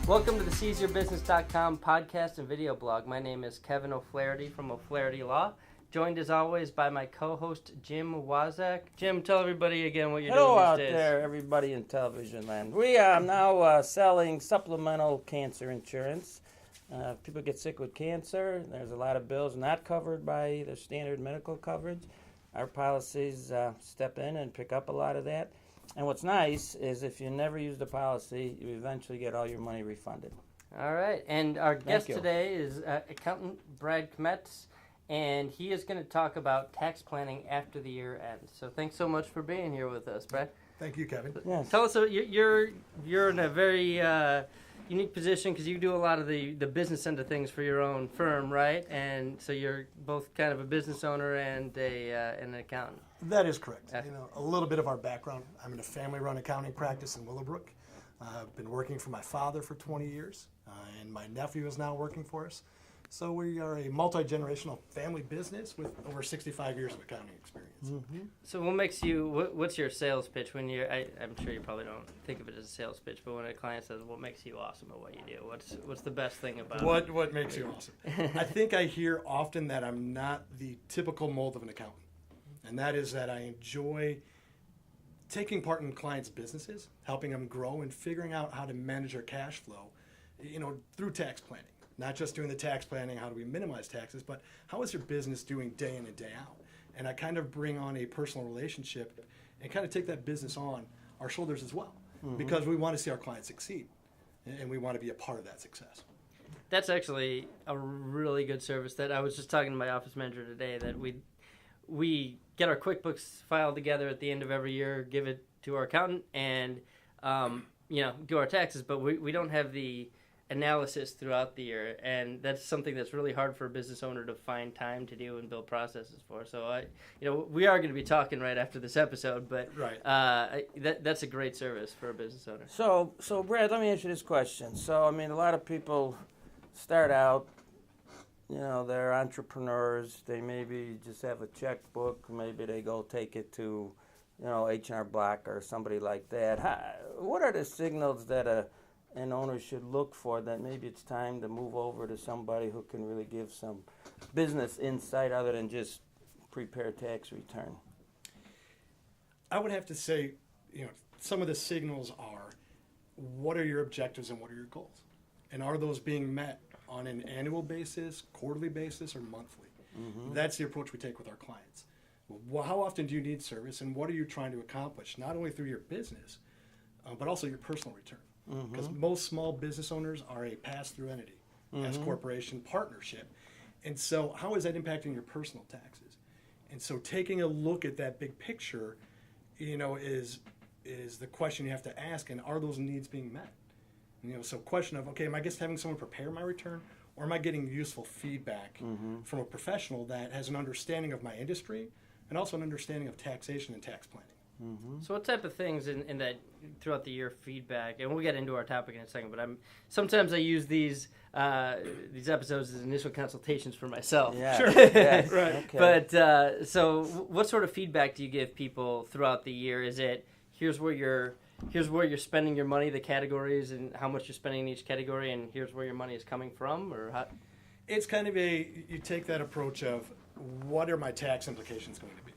Welcome to the SeizeYourBusiness.com podcast and video blog. My name is Kevin O'Flaherty from O'Flaherty Law, joined as always by my co-host Jim Waszak. Jim, tell everybody again what you're doing these days. Hello out there, everybody in television land. We are now selling supplemental cancer insurance. If people get sick with cancer, there's a lot of bills not covered by the standard medical coverage. Our policies step in and pick up a lot of that. And what's nice is if you never use the policy, you eventually get all your money refunded. All right, and our guest today is accountant Brad Kmetz, and he is going to talk about tax planning after the year ends. So thanks so much for being here with us, Brad. Thank you, Kevin. Yes. Tell us, you're in a very unique position because you do a lot of the business end of things for your own firm, right? And so you're both kind of a business owner and an accountant. That is correct. A little bit of our background. I'm in a family-run accounting practice in Willowbrook. I've been working for my father for 20 years, and my nephew is now working for us. So we are a multi-generational family business with over 65 years of accounting experience. Mm-hmm. So what makes you, what's your sales pitch when you're, I'm sure you probably don't think of it as a sales pitch, but when a client says, what makes you awesome at what you do? What's the best thing about it? What makes you awesome? I think I hear often that I'm not the typical mold of an accountant. And that is that I enjoy taking part in clients' businesses, helping them grow and figuring out how to manage their cash flow, through tax planning. Not just doing the tax planning, how do we minimize taxes, but how is your business doing day in and day out? And I kind of bring on a personal relationship and kind of take that business on our shoulders as well, because we want to see our clients succeed, and we want to be a part of that success. That's actually a really good service that I was just talking to my office manager today, that we get our QuickBooks file together at the end of every year, give it to our accountant, and do our taxes, but we don't have the analysis throughout the year, and that's something that's really hard for a business owner to find time to do and build processes for. So we are going to be talking right after this episode, but right. That's a great service for a business owner. So Brad, let me ask you this question. So, a lot of people start out, they're entrepreneurs. They maybe just have a checkbook. Maybe they go take it to, H&R Block or somebody like that. What are the signals that an owner should look for that maybe it's time to move over to somebody who can really give some business insight other than just prepare tax return? I would have to say, some of the signals are, what are your objectives and what are your goals? And are those being met on an annual basis, quarterly basis, or monthly? Mm-hmm. That's the approach we take with our clients. Well, how often do you need service, and what are you trying to accomplish, not only through your business, but also your personal return? Because most small business owners are a pass-through entity, as corporation partnership. And so how is that impacting your personal taxes? And so taking a look at that big picture, is the question you have to ask, and are those needs being met? So question of, okay, am I just having someone prepare my return, or am I getting useful feedback from a professional that has an understanding of my industry and also an understanding of taxation and tax planning? So what type of things in that throughout the year feedback, and we'll get into our topic in a second, but sometimes I use these episodes as initial consultations for myself. Yeah. Sure. Yes. Right. Okay. But so what sort of feedback do you give people throughout the year? Is it here's where you're spending your money, the categories, and how much you're spending in each category, and here's where your money is coming from, or how? It's kind of you take that approach of, what are my tax implications going to be?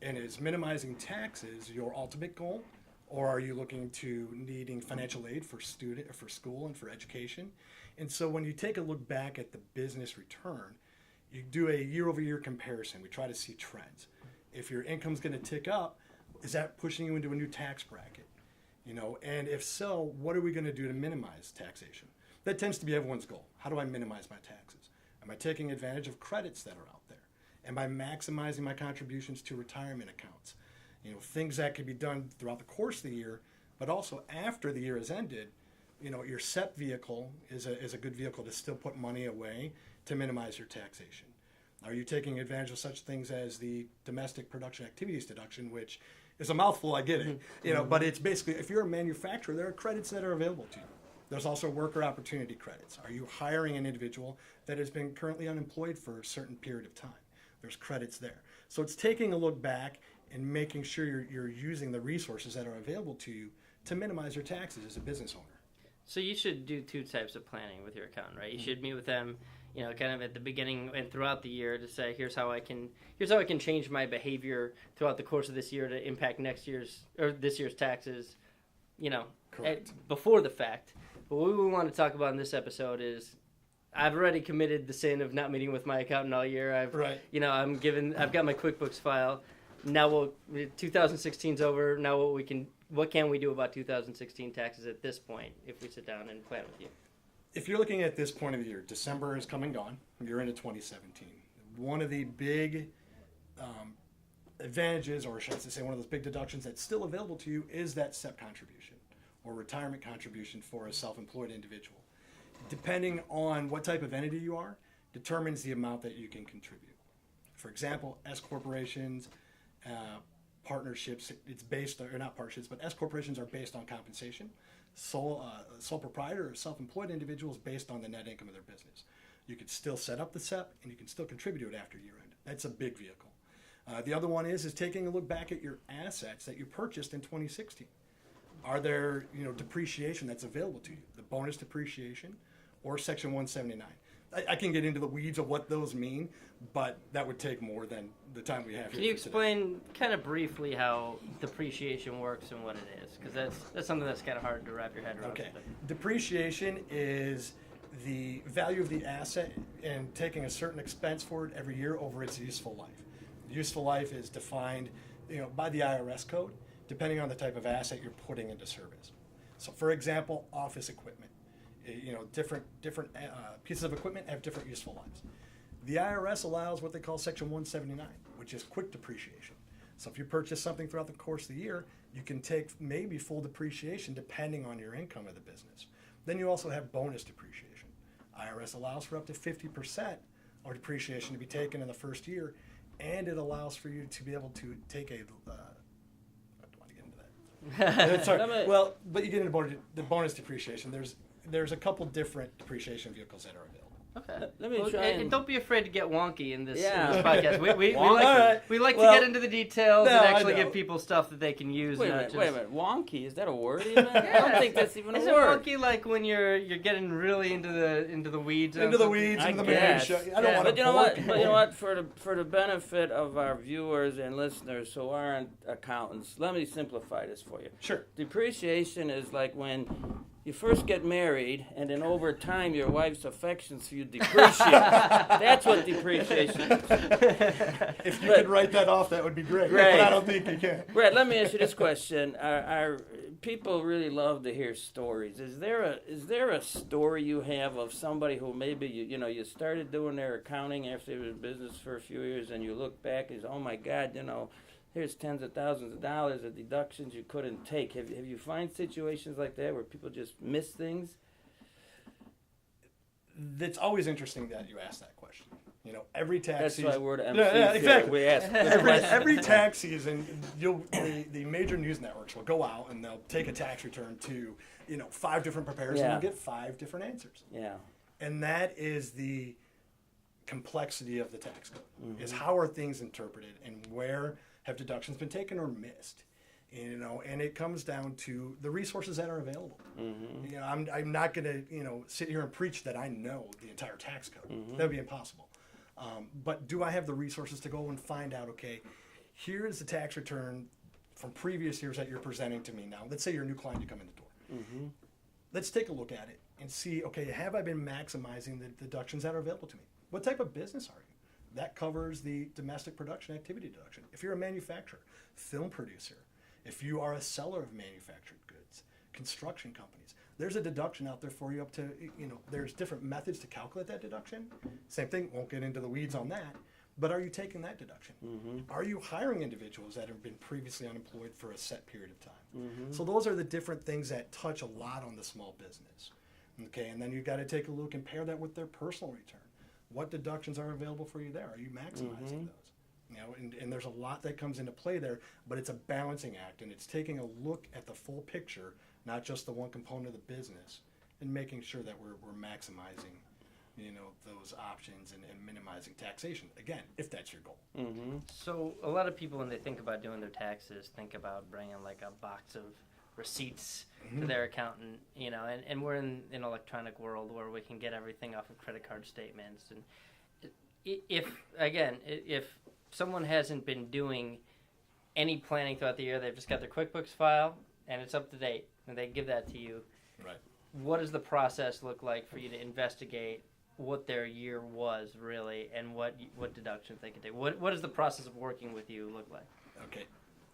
And is minimizing taxes your ultimate goal, or are you looking to needing financial aid for school and for education? And so when you take a look back at the business return, you do a year-over-year comparison. We try to see trends. If your income's going to tick up, is that pushing you into a new tax bracket? And if so, what are we going to do to minimize taxation? That tends to be everyone's goal. How do I minimize my taxes? Am I taking advantage of credits that are out there? Am I maximizing my contributions to retirement accounts? Things that can be done throughout the course of the year, but also after the year has ended. Your SEP vehicle is a good vehicle to still put money away to minimize your taxation. Are you taking advantage of such things as the domestic production activities deduction, which is a mouthful, I get it, but it's basically, if you're a manufacturer, there are credits that are available to you. There's also worker opportunity credits. Are you hiring an individual that has been currently unemployed for a certain period of time? There's credits there. So it's taking a look back and making sure you're using the resources that are available to you to minimize your taxes as a business owner. So you should do two types of planning with your accountant, right? You should meet with them, kind of at the beginning and throughout the year to say, here's how I can change my behavior throughout the course of this year to impact this year's taxes, before the fact. But what we want to talk about in this episode is, I've already committed the sin of not meeting with my accountant all year. I've got my QuickBooks file. Now 2016's over. Now what can we do about 2016 taxes at this point if we sit down and plan with you? If you're looking at this point of the year, December is come and gone. You're into 2017. One of the big advantages, or should I say one of those big deductions that's still available to you, is that SEP contribution or retirement contribution for a self-employed individual. Depending on what type of entity you are, determines the amount that you can contribute. For example, S corporations, partnerships, it's based, or not partnerships, but S corporations are based on compensation. Sole proprietor or self-employed individuals based on the net income of their business. You can still set up the SEP and you can still contribute it after year end. That's a big vehicle. The other one is taking a look back at your assets that you purchased in 2016. Are there depreciation that's available to you? The bonus depreciation or Section 179. I can get into the weeds of what those mean, but that would take more than the time we have here. Can you explain kind of briefly how depreciation works and what it is? Because that's something that's kind of hard to wrap your head around. Okay. Depreciation is the value of the asset and taking a certain expense for it every year over its useful life. Useful life is defined by the IRS code, depending on the type of asset you're putting into service. So, for example, office equipment. Different pieces of equipment have different useful lives. The IRS allows what they call Section 179, which is quick depreciation. So if you purchase something throughout the course of the year, you can take maybe full depreciation depending on your income of the business. Then you also have bonus depreciation. IRS allows for up to 50% of depreciation to be taken in the first year, and it allows for you to be able to take a I don't want to get into that. Sorry. Well, but you get into the bonus depreciation. There's a couple different depreciation vehicles that are available. Okay. Let me try and don't be afraid to get wonky in this Yeah. podcast. We like to get into the details and actually give people stuff that they can use. Wait a minute. Wonky, is that a word even? I don't think that's even a Is word. Is it wonky like when you're getting really into the weeds? Into the weeds, into the minutia. I don't want to bore people. But you know what? For the benefit of our viewers and listeners who aren't accountants, let me simplify this for you. Sure. Depreciation is like when you first get married, and then over time your wife's affections for you depreciate. That's what depreciation is. If you could write that off, that would be great. But I don't think you can. Brett, let me ask you this question. Our people really love to hear stories. Is there a story you have of somebody who maybe you started doing their accounting after they were in business for a few years, and you look back and say, oh my God, here's tens of thousands of dollars of deductions you couldn't take. Have you find situations like that where people just miss things? It's always interesting that you ask that question. Every tax season. That's why we're to MC. Yeah, exactly. We ask every tax season, the major news networks will go out and they'll take a tax return to 5 different preparers and you'll get 5 different answers. Yeah. And that is the complexity of the tax code. Is how are things interpreted and where have deductions been taken or missed? And it comes down to the resources that are available. I'm not going to sit here and preach that I know the entire tax code. That would be impossible. But do I have the resources to go and find out, okay, here's the tax return from previous years that you're presenting to me now. Let's say you're a new client, you come in the door. Let's take a look at it and see, okay, have I been maximizing the deductions that are available to me? What type of business are you? That covers the domestic production activity deduction. If you're a manufacturer, film producer, if you are a seller of manufactured goods, construction companies, there's a deduction out there for you up to, there's different methods to calculate that deduction. Same thing, won't get into the weeds on that, but are you taking that deduction? Are you hiring individuals that have been previously unemployed for a set period of time? So those are the different things that touch a lot on the small business. Okay, and then you've got to take a look and pair that with their personal return. What deductions are available for you there? Are you maximizing those? And there's a lot that comes into play there, but it's a balancing act, and it's taking a look at the full picture, not just the one component of the business, and making sure that we're maximizing, those options and minimizing taxation. Again, if that's your goal. So a lot of people, when they think about doing their taxes, think about bringing like a box of receipts to their accountant, and we're in an electronic world where we can get everything off of credit card statements. And if someone hasn't been doing any planning throughout the year, they've just got their QuickBooks file and it's up to date, and they give that to you. Right. What does the process look like for you to investigate what their year was really, and what deductions they can take? What does the process of working with you look like? Okay.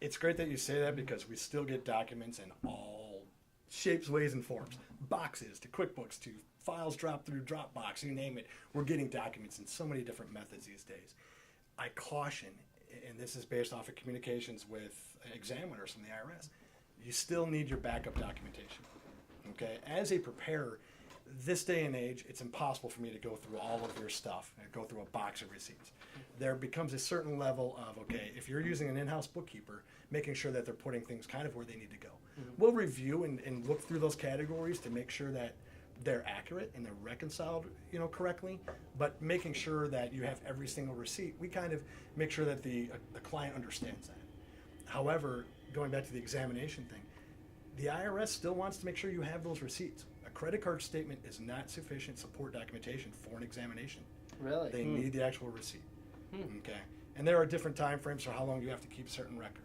It's great that you say that, because we still get documents in all shapes, ways, and forms. Boxes to QuickBooks to files drop through Dropbox, you name it. We're getting documents in so many different methods these days. I caution, and this is based off of communications with examiners from the IRS, you still need your backup documentation. Okay? As a preparer, this day and age, it's impossible for me to go through all of your stuff and go through a box of receipts. There becomes a certain level of, okay, if you're using an in-house bookkeeper, making sure that they're putting things kind of where they need to go. We'll review and look through those categories to make sure that they're accurate and they're reconciled, correctly, but making sure that you have every single receipt, we kind of make sure that the client understands that. However, going back to the examination thing, the IRS still wants to make sure you have those receipts. A credit card statement is not sufficient support documentation for an examination. Really? They need the actual receipt. Okay. And there are different time frames for how long you have to keep certain records.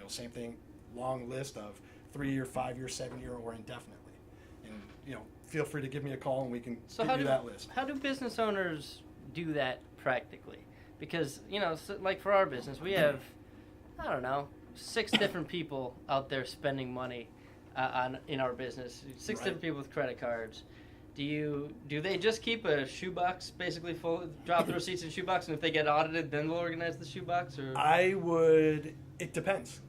Same thing, long list of 3-year, 5-year, 7-year, or indefinitely. And feel free to give me a call and we can give you that list. How do business owners do that practically? Because like for our business, we have 6 different people out there spending money in our business. 6 different people with credit cards. Do they just keep a shoebox basically full, drop the receipts in a shoebox, and if they get audited, then they'll organize the shoebox? Or It depends,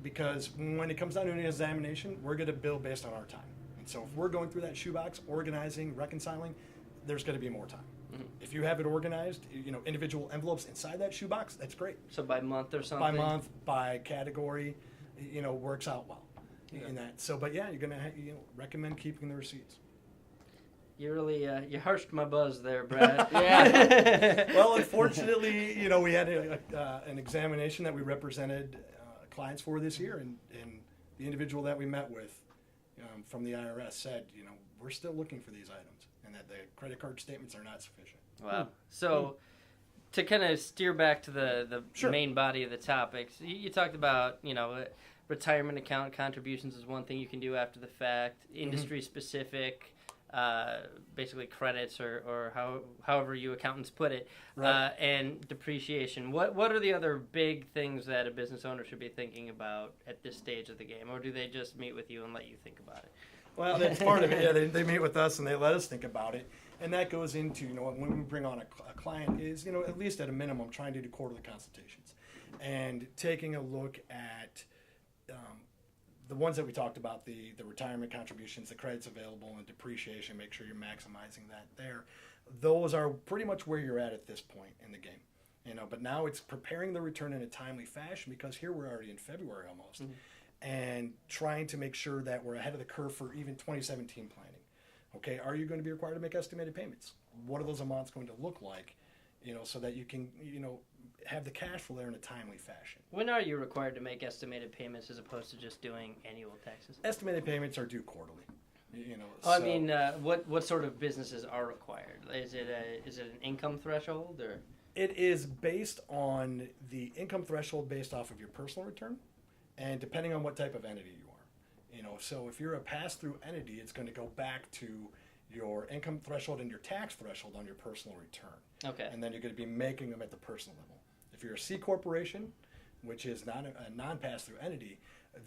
because when it comes down to an examination, we're going to bill based on our time. And so if we're going through that shoebox, organizing, reconciling, there's going to be more time. If you have it organized, individual envelopes inside that shoebox, that's great. So by month or something? By month, by category, works out well in that. So, but yeah, you're going to recommend keeping the receipts. You really you harshed my buzz there, Brad. Yeah. Well, unfortunately, we had an examination that we represented clients for this year, and the individual that we met with from the IRS said, we're still looking for these items, and that the credit card statements are not sufficient. Wow. So to kind of steer back to the Sure. main body of the topics, you talked about, retirement account contributions is one thing you can do after the fact, industry specific, basically credits or however you accountants put it, Right. and depreciation. What are the other big things that a business owner should be thinking about at this stage of the game, or do they just meet with you and let you think about it? Well, that's part of it. Yeah, they meet with us and they let us think about it, and that goes into when we bring on a client is at least at a minimum trying to do quarterly consultations, and taking a look at the ones that we talked about, the retirement contributions, the credits available, and depreciation. Make sure you're maximizing that there. Those are pretty much where you're at this point in the game. But now it's preparing the return in a timely fashion, because here we're already in February almost, and trying to make sure that we're ahead of the curve for even 2017 planning. Okay, are you going to be required to make estimated payments? What are those amounts going to look like? So that you can, have the cash flow there in a timely fashion. When are you required to make estimated payments as opposed to just doing annual taxes? Estimated payments are due quarterly. I mean, what sort of businesses are required? Is it an income threshold, or? It is based on the income threshold based off of your personal return, and depending on what type of entity you are. So if you're a pass-through entity, it's going to go back to your income threshold and your tax threshold on your personal return. Okay. And then you're going to be making them at the personal level. If you're a C corporation, which is not a non-pass-through entity,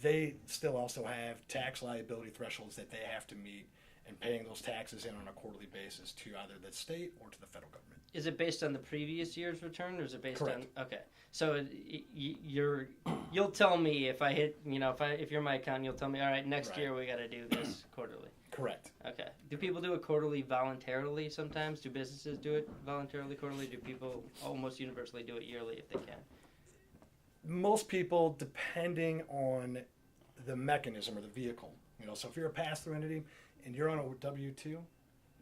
they still also have tax liability thresholds that they have to meet, and paying those taxes in on a quarterly basis to either the state or to the federal government. Is it based on the previous year's return, or is it based Correct. on? Okay, so you'll tell me if I hit, if you're my accountant, you'll tell me, all right, next year we got to do this quarterly. Correct. Okay. Do people do it quarterly voluntarily sometimes? Do businesses do it voluntarily quarterly? Do people almost universally do it yearly if they can? Most people, depending on the mechanism or the vehicle. So if you're a pass-through entity and you're on a W-2,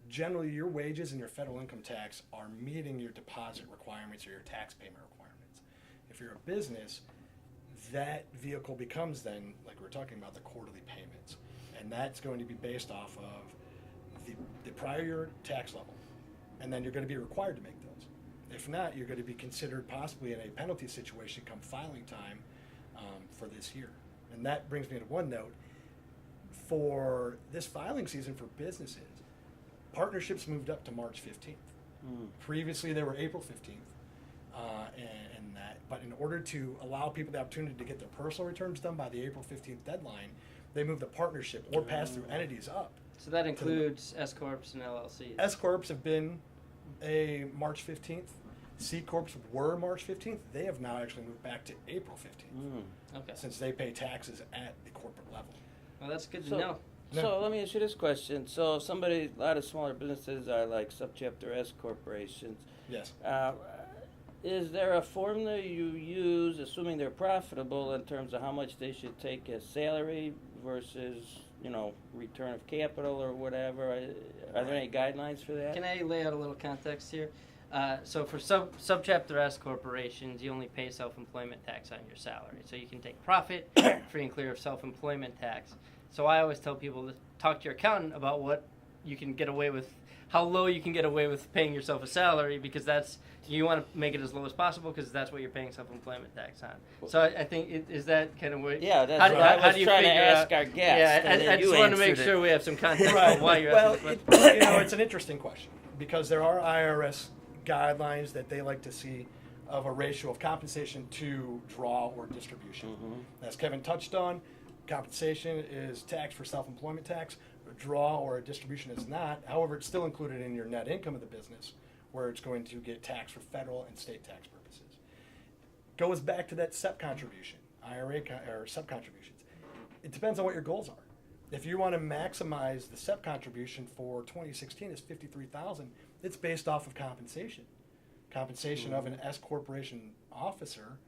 generally your wages and your federal income tax are meeting your deposit requirements or your tax payment requirements. If you're a business, that vehicle becomes then, like we were talking about, the quarterly payments. And that's going to be based off of the prior year tax level. And then you're going to be required to make those. If not, you're going to be considered possibly in a penalty situation come filing time for this year. And that brings me to one note. For this filing season for businesses, partnerships moved up to March 15th. Previously, they were April 15th. But in order to allow people the opportunity to get their personal returns done by the April 15th deadline, they moved the partnership or pass-through entities up. So that includes S corps and LLCs. S corps have been a March 15th. C corps were March 15th. They have now actually moved back to April 15th. Okay. Since they pay taxes at the corporate level. Well, that's good to know. So let me ask you this question. So if a lot of smaller businesses are like subchapter S corporations. Yes. Is there a formula you use, assuming they're profitable, in terms of how much they should take as salary versus, return of capital or whatever? Are there any guidelines for that? Can I lay out a little context here? So for subchapter S corporations, you only pay self-employment tax on your salary. So you can take profit free and clear of self-employment tax. So I always tell people to talk to your accountant about what you can get away with, how low you can get away with paying yourself a salary, because you want to make it as low as possible because that's what you're paying self-employment tax on. So I think, is that kind of what... Yeah, that's what I was trying to ask our guests. Yeah, I just want to make sure we have some context on why you're asking the question. It's an interesting question because there are IRS guidelines that they like to see of a ratio of compensation to draw or distribution. As Kevin touched on, compensation is taxed for self-employment tax. A draw or a distribution is not. However, it's still included in your net income of the business, where it's going to get taxed for federal and state tax purposes. Goes back to that SEP contribution, IRA or SEP contributions. It depends on what your goals are. If you want to maximize the SEP contribution for 2016 is $53,000, it's based off of compensation. Compensation of an S corporation officer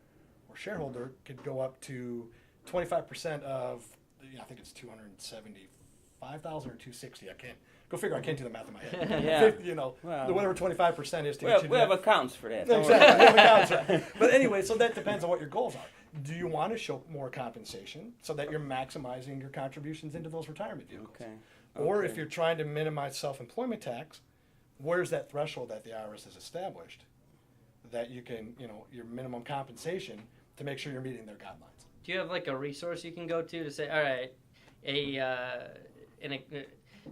or shareholder could go up to 25% of, I think it's 275,000 or 260. I can't go figure. I can't do the math in my head. Yeah. Whatever 25% is to get you. We have accounts for that. Exactly. We have accounts for that. But anyway, so that depends on what your goals are. Do you want to show more compensation so that you're maximizing your contributions into those retirement vehicles? Okay. Or if you're trying to minimize self-employment tax, where's that threshold that the IRS has established that you can, your minimum compensation to make sure you're meeting their guidelines? Do you have like a resource you can go to say, all right,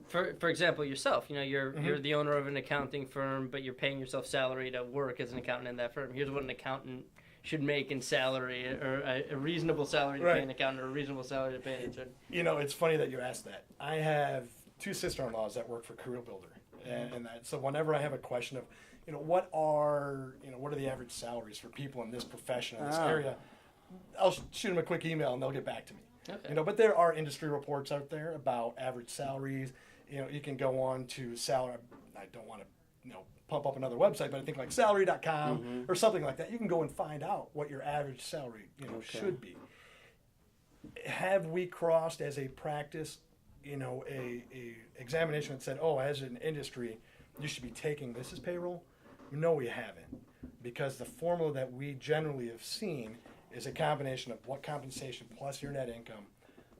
for example, yourself, you're the owner of an accounting firm, but you're paying yourself salary to work as an accountant in that firm. Here's what an accountant should make in salary, or a reasonable salary to pay an accountant, or a reasonable salary to pay an intern. It's funny that you asked that. I have two sister-in-laws that work for Career Builder, and so whenever I have a question of, what are the average salaries for people in this profession, in this area, I'll shoot them a quick email and they'll get back to me. Okay. But there are industry reports out there about average salaries. You can go on to salary. I don't want to, pump up another website, but I think like salary.com or something like that. You can go and find out what your average salary, should be. Have we crossed as a practice, a examination that said, as an industry, you should be taking this as payroll? No, we haven't, because the formula that we generally have seen is a combination of what compensation plus your net income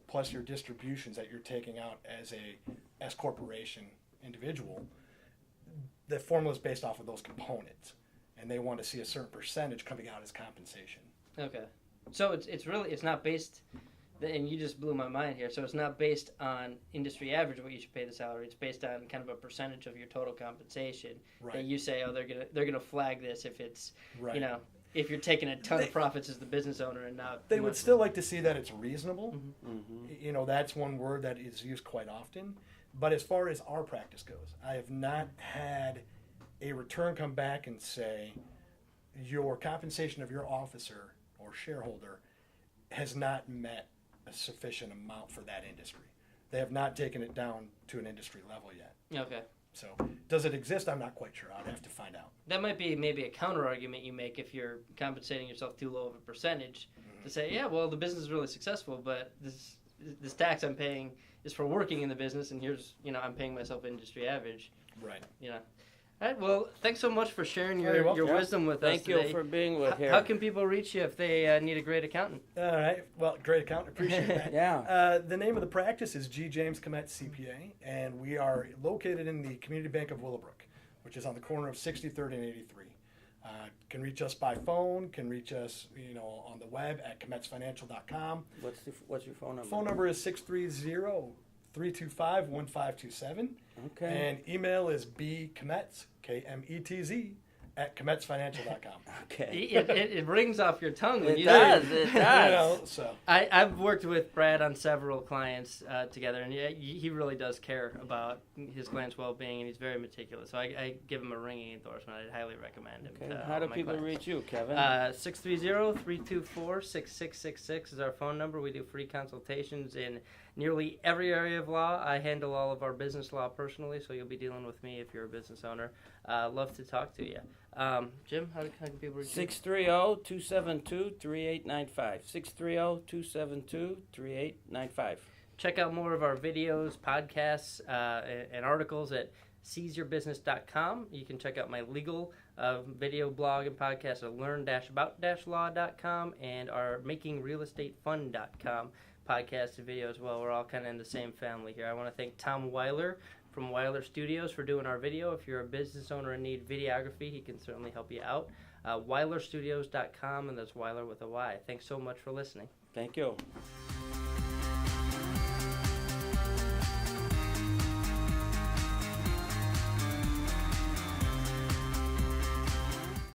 plus your distributions that you're taking out as a S corporation individual. The formula is based off of those components, and they want to see a certain percentage coming out as compensation. Okay, so it's not based, and you just blew my mind here. So it's not based on industry average what you should pay the salary. It's based on kind of a percentage of your total compensation. Right. That you say, they're gonna flag this if it's if you're taking a ton of profits as the business owner and not. They would still like to see that it's reasonable. That's one word that is used quite often. But as far as our practice goes, I have not had a return come back and say your compensation of your officer or shareholder has not met a sufficient amount for that industry. They have not taken it down to an industry level yet. Okay. So does it exist? I'm not quite sure. I'd have to find out. That might be maybe a counter argument you make if you're compensating yourself too low of a percentage to say, the business is really successful, but this tax I'm paying is for working in the business, and here's I'm paying myself industry average. Right. All right, well, thanks so much for sharing you're your welcome. wisdom with us Thank you today. for being with here. How can people reach you if they need a great accountant? All right. Well, great accountant. Appreciate that. Yeah. The name of the practice is G. James Kmetz CPA, and we are located in the Community Bank of Willowbrook, which is on the corner of 63rd and 83. Can reach us by phone. Can reach us, on the web at kmetzfinancial.com. What's your phone number? Phone number is 630-325-1527. Okay. And email is bkmetz, Kmetz, at kmetzfinancial.com. Okay. It rings off your tongue when It you does. say It does. So I've worked with Brad on several clients together, and he really does care about his clients' well-being, and he's very meticulous. So I give him a ringing endorsement. I'd highly recommend him. Okay. to How all do my people clients. reach you, Kevin? 630-324-6666 is our phone number. We do free consultations in nearly every area of law. I handle all of our business law personally, so you'll be dealing with me if you're a business owner. Love to talk to you. Jim, how can people reach you? 630-272-3895. 630-272-3895. Check out more of our videos, podcasts, and articles at seizeyourbusiness.com. You can check out my legal video blog and podcast at learn-about-law.com and our makingrealestatefun.com podcast and video as well. We're all kind of in the same family here. I want to thank Tom Weiler from Weiler Studios for doing our video. If you're a business owner and need videography, he can certainly help you out. WeilerStudios.com, and that's Weiler with a Y. Thanks so much for listening. Thank you.